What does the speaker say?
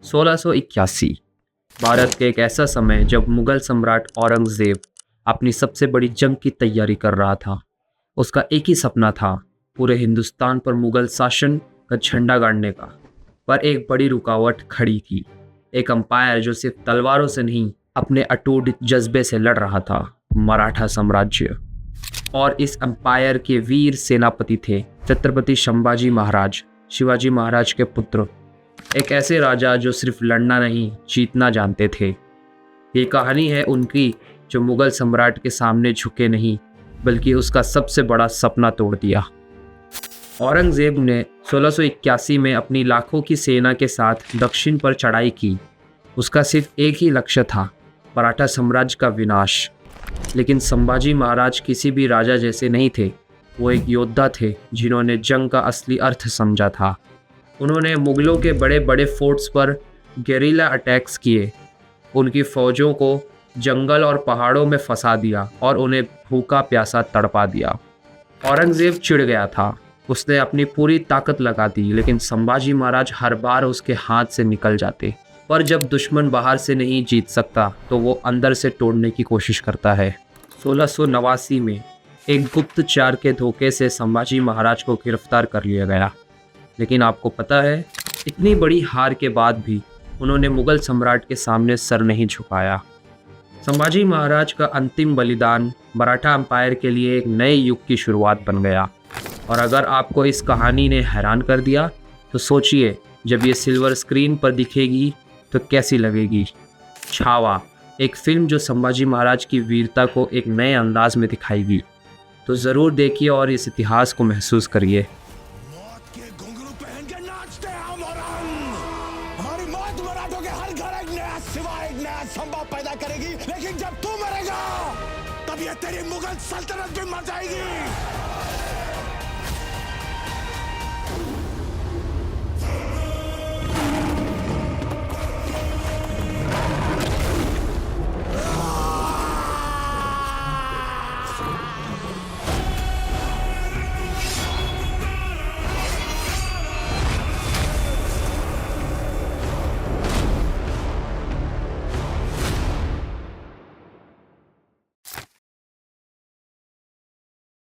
1681 भारत के एक ऐसा समय जब मुगल सम्राट औरंगज़ेब अपनी सबसे बड़ी जंग की तैयारी कर रहा था। उसका एक ही सपना था, पूरे हिंदुस्तान पर मुगल शासन का झंडा गाड़ने का। पर एक बड़ी रुकावट खड़ी थी, एक अंपायर जो सिर्फ तलवारों से नहीं अपने अटूट जज्बे से लड़ रहा था, मराठा साम्राज्य। और इस अंपायर के वीर सेनापति थे छत्रपति संभाजी महाराज, शिवाजी महाराज के पुत्र। एक ऐसे राजा जो सिर्फ लड़ना नहीं जीतना जानते थे। ये कहानी है उनकी, जो मुगल सम्राट के सामने झुके नहीं बल्कि उसका सबसे बड़ा सपना तोड़ दिया। औरंगज़ेब ने 1681 में अपनी लाखों की सेना के साथ दक्षिण पर चढ़ाई की। उसका सिर्फ एक ही लक्ष्य था, मराठा साम्राज्य का विनाश। लेकिन संभाजी महाराज किसी भी राजा जैसे नहीं थे। वो एक योद्धा थे जिन्होंने जंग का असली अर्थ समझा था। उन्होंने मुगलों के बड़े बड़े फोर्ट्स पर गेरिला अटैक्स किए, उनकी फ़ौजों को जंगल और पहाड़ों में फंसा दिया और उन्हें भूखा प्यासा तड़पा दिया। औरंगज़ेब चिढ़ गया था, उसने अपनी पूरी ताकत लगा दी, लेकिन संभाजी महाराज हर बार उसके हाथ से निकल जाते। पर जब दुश्मन बाहर से नहीं जीत सकता तो वो अंदर से तोड़ने की कोशिश करता है। 1689 में एक गुप्तचर के धोखे से संभाजी महाराज को गिरफ्तार कर लिया गया। लेकिन आपको पता है, इतनी बड़ी हार के बाद भी उन्होंने मुगल सम्राट के सामने सर नहीं झुकाया। संभाजी महाराज का अंतिम बलिदान मराठा अंपायर के लिए एक नए युग की शुरुआत बन गया। और अगर आपको इस कहानी ने हैरान कर दिया तो सोचिए, जब ये सिल्वर स्क्रीन पर दिखेगी तो कैसी लगेगी। छावा, एक फिल्म जो संभाजी महाराज की वीरता को एक नए अंदाज में दिखाएगी। तो ज़रूर देखिए और इस इतिहास को महसूस करिए। मौत के घुंघरू पहन के नाचते हम और हमारी मौत मराठों के हर घर एक नया सिवा, एक नया संभव पैदा करेगी। लेकिन जब तू मरेगा तब ये तेरी मुगल सल्तनत भी मर जाएगी।